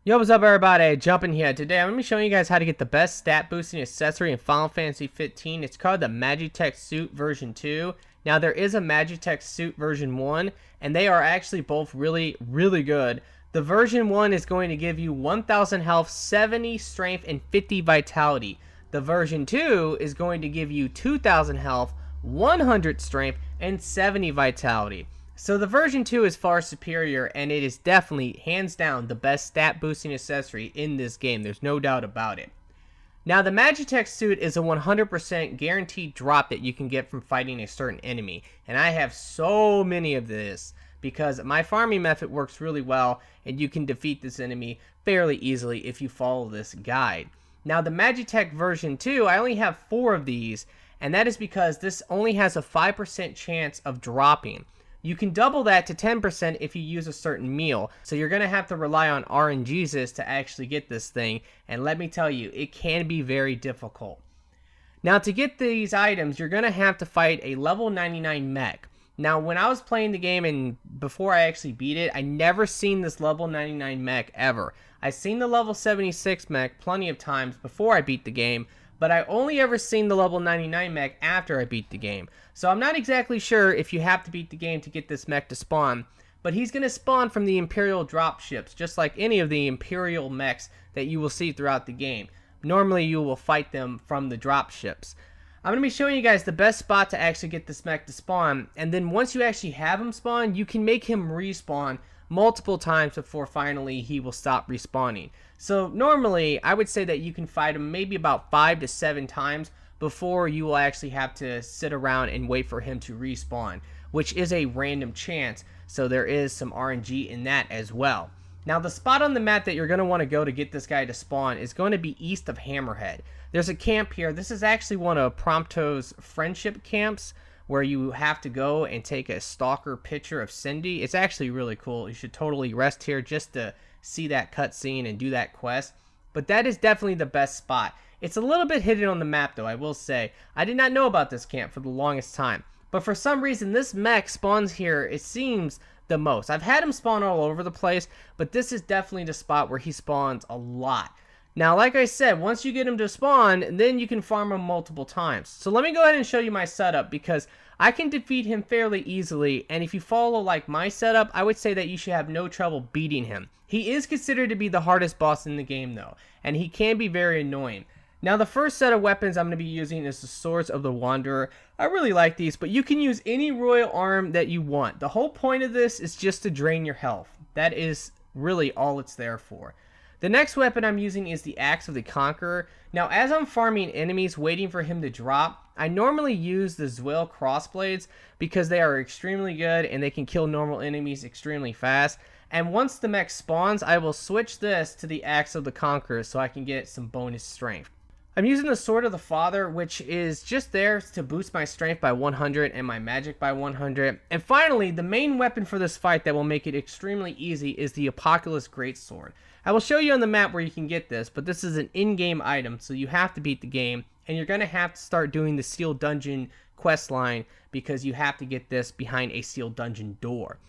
Yo, what's up everybody, Jumpin' here. Today I'm going to be showing you guys how to get the best stat boosting accessory in Final Fantasy 15. It's called the Magitek Suit version 2. Now there is a Magitek Suit version 1, and they are actually both really good. The version 1 is going to give you 1000 health, 70 strength, and 50 vitality. The version 2 is going to give you 2000 health, 100 strength, and 70 vitality. So the version 2 is far superior, and it is definitely, hands down, the best stat boosting accessory in this game. There's no doubt about it. Now the Magitek Suit is a 100% guaranteed drop that you can get from fighting a certain enemy. And I have so many of this because my farming method works really well, and you can defeat this enemy fairly easily if you follow this guide. Now the Magitek version 2, I only have 4 of these, and that is because this only has a 5% chance of dropping. You can double that to 10% if you use a certain meal. So you're going to have to rely on RNGs to actually get this thing. And let me tell you, it can be very difficult. Now to get these items, you're going to have to fight a level 99 mech. Now when I was playing the game and before I actually beat it, I never seen this level 99 mech ever. I've seen the level 76 mech plenty of times before I beat the game, but I only ever seen the level 99 mech after I beat the game. So I'm not exactly sure if you have to beat the game to get this mech to spawn, but he's going to spawn from the Imperial drop ships, just like any of the Imperial mechs that you will see throughout the game. Normally you will fight them from the drop ships. I'm going to be showing you guys the best spot to actually get this mech to spawn, and then once you actually have him spawn, you can make him respawn multiple times before finally he will stop respawning. So normally I would say that you can fight him maybe about 5 to 7 times before you will actually have to sit around and wait for him to respawn, which is a random chance, so there is some RNG in that as well. Now the spot on the map that you're going to want to go to get this guy to spawn is going to be east of Hammerhead. There's a camp here. This is actually one of Prompto's friendship camps, where you have to go and take a stalker picture of Cindy. It's actually really cool. You should totally rest here just to see that cutscene and do that quest. But that is definitely the best spot. It's a little bit hidden on the map though, I will say. I did not know about this camp for the longest time. But for some reason, this mech spawns here, it seems, the most. I've had him spawn all over the place, but this is definitely the spot where he spawns a lot. Now, like I said, once you get him to spawn, then you can farm him multiple times. So let me go ahead and show you my setup, because I can defeat him fairly easily, and if you follow like my setup, I would say that you should have no trouble beating him. He is considered to be the hardest boss in the game though, and he can be very annoying. Now the first set of weapons I'm going to be using is the Swords of the Wanderer. I really like these, but you can use any royal arm that you want. The whole point of this is just to drain your health. That is really all it's there for. The next weapon I'm using is the Axe of the Conqueror. Now as I'm farming enemies waiting for him to drop, I normally use the Zwill crossblades because they are extremely good and they can kill normal enemies extremely fast. And once the mech spawns, I will switch this to the Axe of the Conqueror so I can get some bonus strength. I'm using the Sword of the Father, which is just there to boost my strength by 100 and my magic by 100. And finally, the main weapon for this fight that will make it extremely easy is the Apocalypse Greatsword. I will show you on the map where you can get this, but this is an in-game item, so you have to beat the game, and you're going to have to start doing the sealed dungeon quest line because you have to get this behind a sealed dungeon door.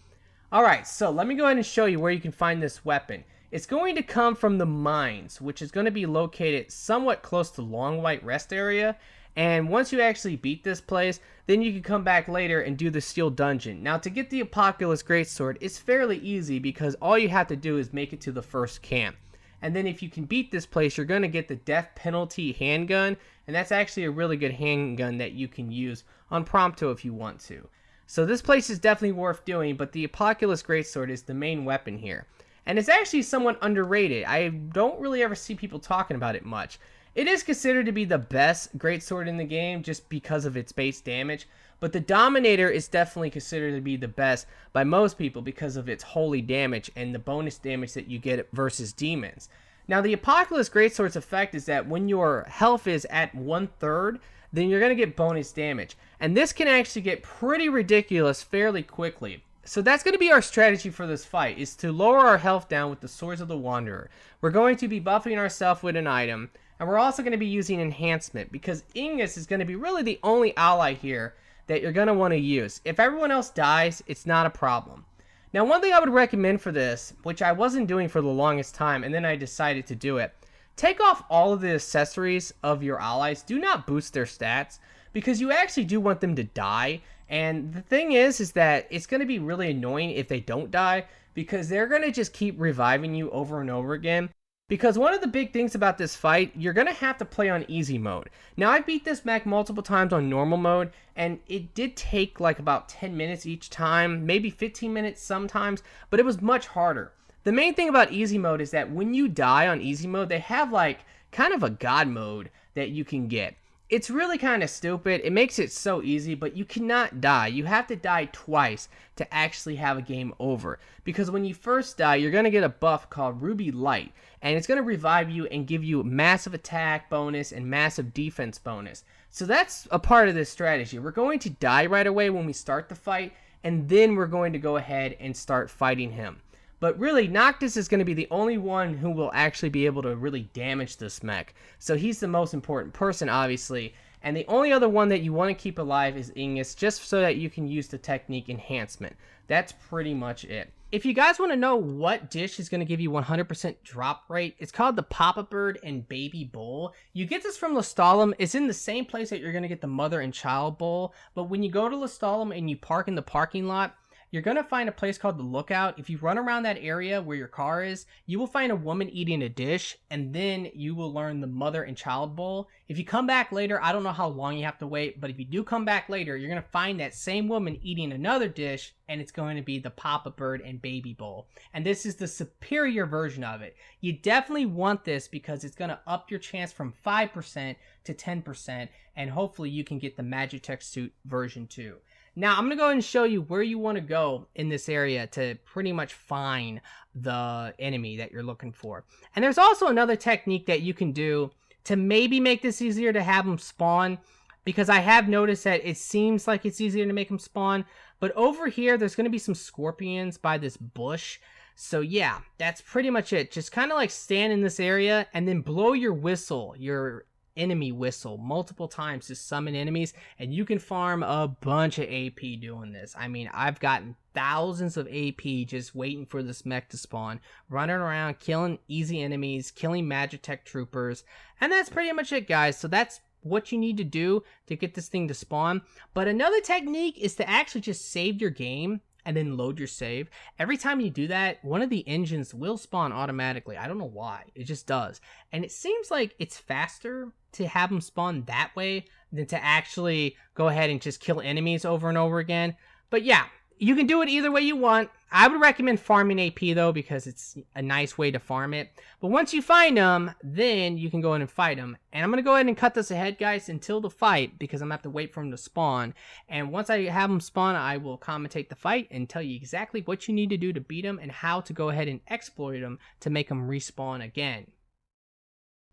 Alright, so let me go ahead and show you where you can find this weapon. It's going to come from the mines, which is going to be located somewhat close to Long White Rest area. And once you actually beat this place, then you can come back later and do the sealed dungeon. Now to get the Apocalypse Greatsword, it's fairly easy because all you have to do is make it to the first camp. And then if you can beat this place, you're going to get the death penalty handgun. And that's actually a really good handgun that you can use on Prompto if you want to. So this place is definitely worth doing, but the Apocalypse Greatsword is the main weapon here. And it's actually somewhat underrated. I don't really ever see people talking about it much. It is considered to be the best greatsword in the game just because of its base damage. But the Dominator is definitely considered to be the best by most people because of its holy damage and the bonus damage that you get versus demons. Now the Apocalypse Greatsword's effect is that when your health is at 1/3, then you're going to get bonus damage. And this can actually get pretty ridiculous fairly quickly. So that's going to be our strategy for this fight, is to lower our health down with the Swords of the Wanderer. We're going to be buffing ourselves with an item, and we're also going to be using enhancement, because Angelus is going to be really the only ally here that you're going to want to use. If everyone else dies, it's not a problem. Now, one thing I would recommend for this, which I wasn't doing for the longest time, and then I decided to do it, take off all of the accessories of your allies. Do not boost their stats, because you actually do want them to die. And the thing is that it's going to be really annoying if they don't die, because they're going to just keep reviving you over and over again. Because one of the big things about this fight, you're going to have to play on easy mode. Now, I beat this mech multiple times on normal mode, and it did take like about 10 minutes each time, maybe 15 minutes sometimes, but it was much harder. The main thing about easy mode is that when you die on easy mode, they have like kind of a god mode that you can get. It's really kind of stupid. It makes it so easy, but you cannot die. You have to die twice to actually have a game over. Because when you first die, you're going to get a buff called Ruby Light. And it's going to revive you and give you massive attack bonus and massive defense bonus. So that's a part of this strategy. We're going to die right away when we start the fight. And then we're going to go ahead and start fighting him. But really, Noctis is going to be the only one who will actually be able to really damage this mech. So he's the most important person, obviously. And the only other one that you want to keep alive is Incease, just so that you can use the technique enhancement. That's pretty much it. If you guys want to know what dish is going to give you 100% drop rate, it's called the Papa Bird and Baby Bowl. You get this from Lestalem. It's in the same place that you're going to get the Mother and Child Bowl. But when you go to Lestalem and you park in the parking lot, you're going to find a place called the Lookout. If you run around that area where your car is, you will find a woman eating a dish, and then you will learn the Mother and Child Bowl. If you come back later, I don't know how long you have to wait, but if you do come back later, you're going to find that same woman eating another dish, and it's going to be the Papa Bird and Baby Bowl. And this is the superior version of it. You definitely want this because it's going to up your chance from 5% to 10%, and hopefully you can get the Magitek Suit version 2. Now, I'm going to go ahead and show you where you want to go in this area to pretty much find the enemy that you're looking for. And there's also another technique that you can do to maybe make this easier to have them spawn, because I have noticed that it seems like it's easier to make them spawn. But over here, there's going to be some scorpions by this bush. So yeah, that's pretty much it. Just kind of like stand in this area and then blow your whistle, your enemy whistle, multiple times to summon enemies, and you can farm a bunch of AP doing this. I mean, I've gotten thousands of AP just waiting for this mech to spawn, running around killing easy enemies, killing Magitek troopers, and that's pretty much it, guys. So that's what you need to do to get this thing to spawn. But another technique is to actually just save your game and then load your save. Every time you do that, one of the engines will spawn automatically. I don't know why. It just does. And it seems like it's faster to have them spawn that way than to actually go ahead and just kill enemies over and over again. But yeah, you can do it either way you want. I would recommend farming AP though, because it's a nice way to farm it. But once you find them, then you can go in and fight them. And I'm going to go ahead and cut this ahead, guys, until the fight, because I'm going to have to wait for them to spawn. And once I have them spawn, I will commentate the fight and tell you exactly what you need to do to beat them and how to go ahead and exploit them to make them respawn again.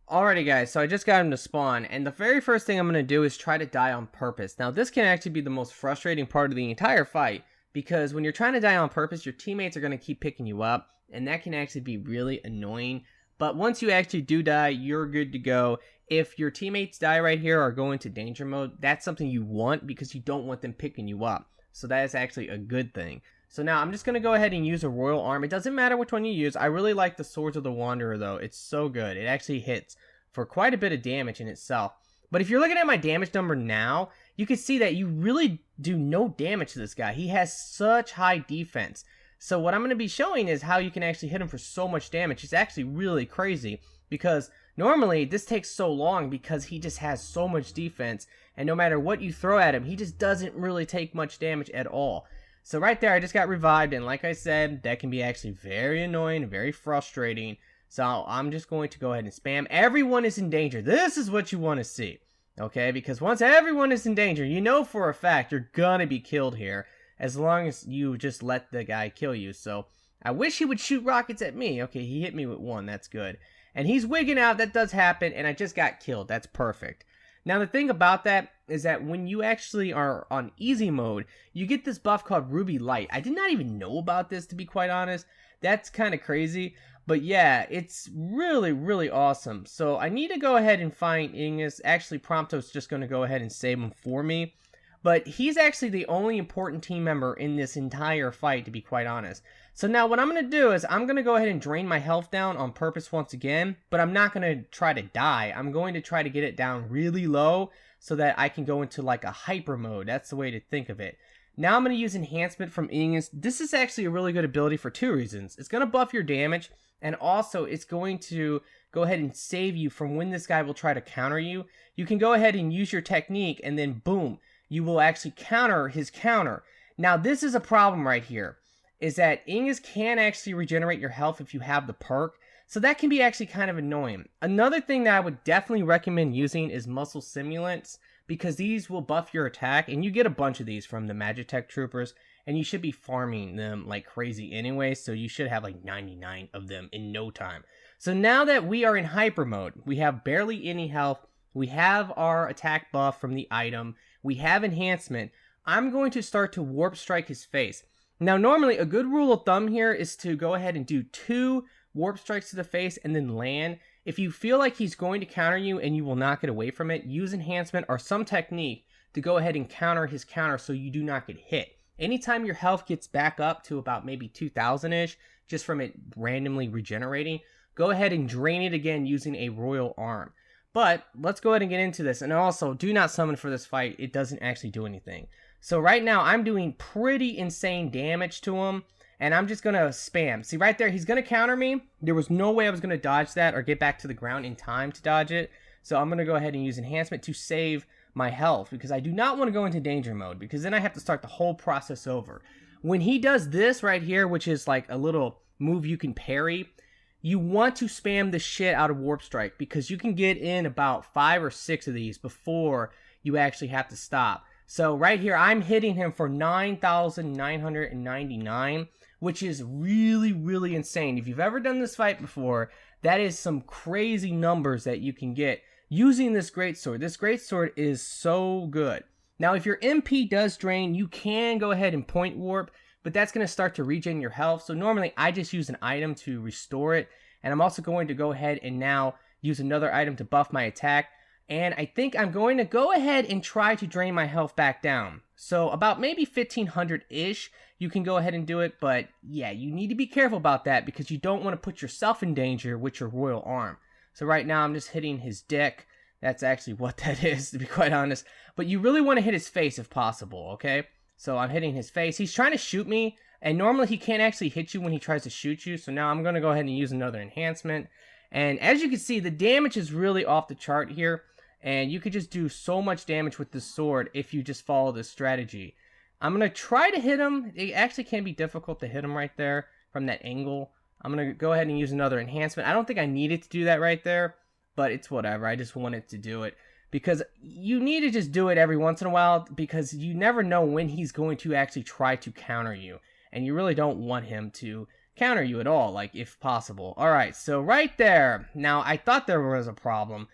Alrighty guys, so I just got him to spawn, and the very first thing I'm going to do is try to die on purpose. Now this can actually be the most frustrating part of the entire fight, because when you're trying to die on purpose, your teammates are going to keep picking you up, and that can actually be really annoying. But once you actually do die, you're good to go. If your teammates die right here or go into danger mode, that's something you want because you don't want them picking you up. So that is actually a good thing. So now I'm just going to go ahead and use a royal arm. It doesn't matter which one you use. I really like the Swords of the Wanderer though. It's so good. It actually hits for quite a bit of damage in itself. But if you're looking at my damage number now, you can see that you really do no damage to this guy. He has such high defense. So what I'm going to be showing is how you can actually hit him for so much damage. It's actually really crazy, because normally this takes so long because he just has so much defense, and no matter what you throw at him, he just doesn't really take much damage at all. So right there, I just got revived, and like I said, that can be actually very annoying and very frustrating. So I'm just going to go ahead and spam. Everyone is in danger. This is what you want to see. Okay, because once everyone is in danger, you know for a fact you're gonna be killed here, as long as you just let the guy kill you. So I wish he would shoot rockets at me. Okay, he hit me with one. That's good. And he's wigging out. That does happen, and I just got killed. That's perfect. Now the thing about that is that when you actually are on easy mode, you get this buff called Ruby Light. I did not even know about this, to be quite honest. That's kind of crazy. But yeah, it's really, really awesome. So I need to go ahead and find Ingus. Actually, Prompto's just going to go ahead and save him for me. But he's actually the only important team member in this entire fight, to be quite honest. So now what I'm going to do is I'm going to go ahead and drain my health down on purpose once again, but I'm not going to try to die. I'm going to try to get it down really low so that I can go into like a hyper mode. That's the way to think of it. Now I'm going to use enhancement from Incease. This is actually a really good ability for two reasons. It's going to buff your damage, and also it's going to go ahead and save you from when this guy will try to counter you. You can go ahead and use your technique, and then boom, you will actually counter his counter. Now this is a problem right here, is that Incease can actually regenerate your health if you have the perk, so that can be actually kind of annoying. Another thing that I would definitely recommend using is muscle simulants, because these will buff your attack, and you get a bunch of these from the Magitek troopers, and you should be farming them like crazy anyway, so you should have like 99 of them in no time. So now that we are in hyper mode, we have barely any health, we have our attack buff from the item, we have enhancement, I'm going to start to warp strike his face. Now normally a good rule of thumb here is to go ahead and do 2 warp strikes to the face and then land. If you feel like he's going to counter you and you will not get away from it, use enhancement or some technique to go ahead and counter his counter so you do not get hit. Anytime your health gets back up to about maybe 2,000-ish, just from it randomly regenerating, go ahead and drain it again using a royal arm. But let's go ahead and get into this. And also, do not summon for this fight. It doesn't actually do anything. So right now, I'm doing pretty insane damage to him. And I'm just going to spam. See right there, he's going to counter me. There was no way I was going to dodge that or get back to the ground in time to dodge it. So I'm going to go ahead and use enhancement to save my health, because I do not want to go into danger mode, because then I have to start the whole process over. When he does this right here, which is like a little move you can parry, you want to spam the shit out of Warp Strike, because you can get in about 5 or 6 of these before you actually have to stop. So right here, I'm hitting him for 9,999, which is really, really insane. If you've ever done this fight before, that is some crazy numbers that you can get using this greatsword. This greatsword is so good. Now, if your MP does drain, you can go ahead and point warp, but that's going to start to regen your health. So normally, I just use an item to restore it, and I'm also going to go ahead and now use another item to buff my attack. And I think I'm going to go ahead and try to drain my health back down. So about maybe 1,500-ish, you can go ahead and do it. But yeah, you need to be careful about that, because you don't want to put yourself in danger with your royal arm. So right now I'm just hitting his dick. That's actually what that is, to be quite honest. But you really want to hit his face if possible, okay? So I'm hitting his face. He's trying to shoot me, and normally he can't actually hit you when he tries to shoot you. So now I'm going to go ahead and use another enhancement. And as you can see, the damage is really off the chart here. And you could just do so much damage with this sword if you just follow this strategy. I'm going to try to hit him. It actually can be difficult to hit him right there from that angle. I'm going to go ahead and use another enhancement. I don't think I needed to do that right there, but it's whatever. I just wanted to do it, because you need to just do it every once in a while, because you never know when he's going to actually try to counter you. And you really don't want him to counter you at all, like if possible. Alright, so right there. Now, I thought there was a problem.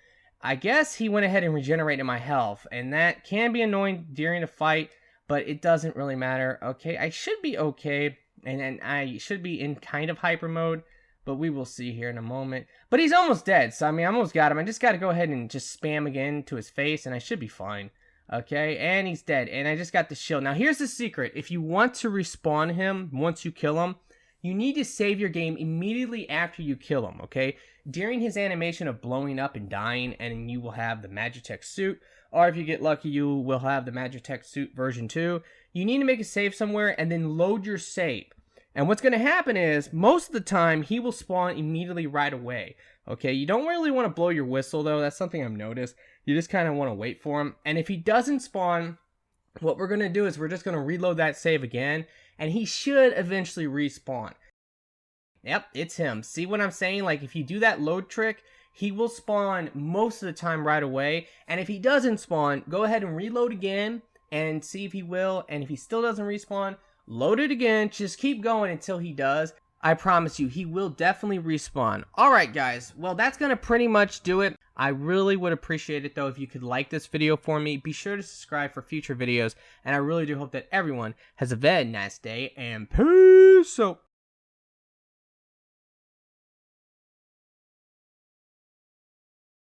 I guess he went ahead and regenerated my health, and that can be annoying during a fight, but it doesn't really matter. Okay, I should be okay, and I should be in kind of hyper mode, but we will see here in a moment. But he's almost dead, so I mean, I almost got him. I just got to go ahead and just spam again to his face, and I should be fine. Okay, and he's dead, and I just got the shield. Now, here's the secret. If you want to respawn him once you kill him, you need to save your game immediately after you kill him, okay? During his animation of blowing up and dying, and you will have the Magitek Suit, or if you get lucky, you will have the Magitek Suit version 2. You need to make a save somewhere and then load your save. And what's going to happen is, most of the time, he will spawn immediately right away, okay? You don't really want to blow your whistle, though. That's something I've noticed. You just kind of want to wait for him. And if he doesn't spawn, what we're going to do is we're just going to reload that save again, and he should eventually respawn. Yep, it's him. See what I'm saying? Like, if you do that load trick, he will spawn most of the time right away. And if he doesn't spawn, go ahead and reload again and see if he will. And if he still doesn't respawn, load it again. Just keep going until he does. I promise you, he will definitely respawn. Alright guys, well that's going to pretty much do it. I really would appreciate it though if you could like this video for me. Be sure to subscribe for future videos. And I really do hope that everyone has a very nice day. And peace out.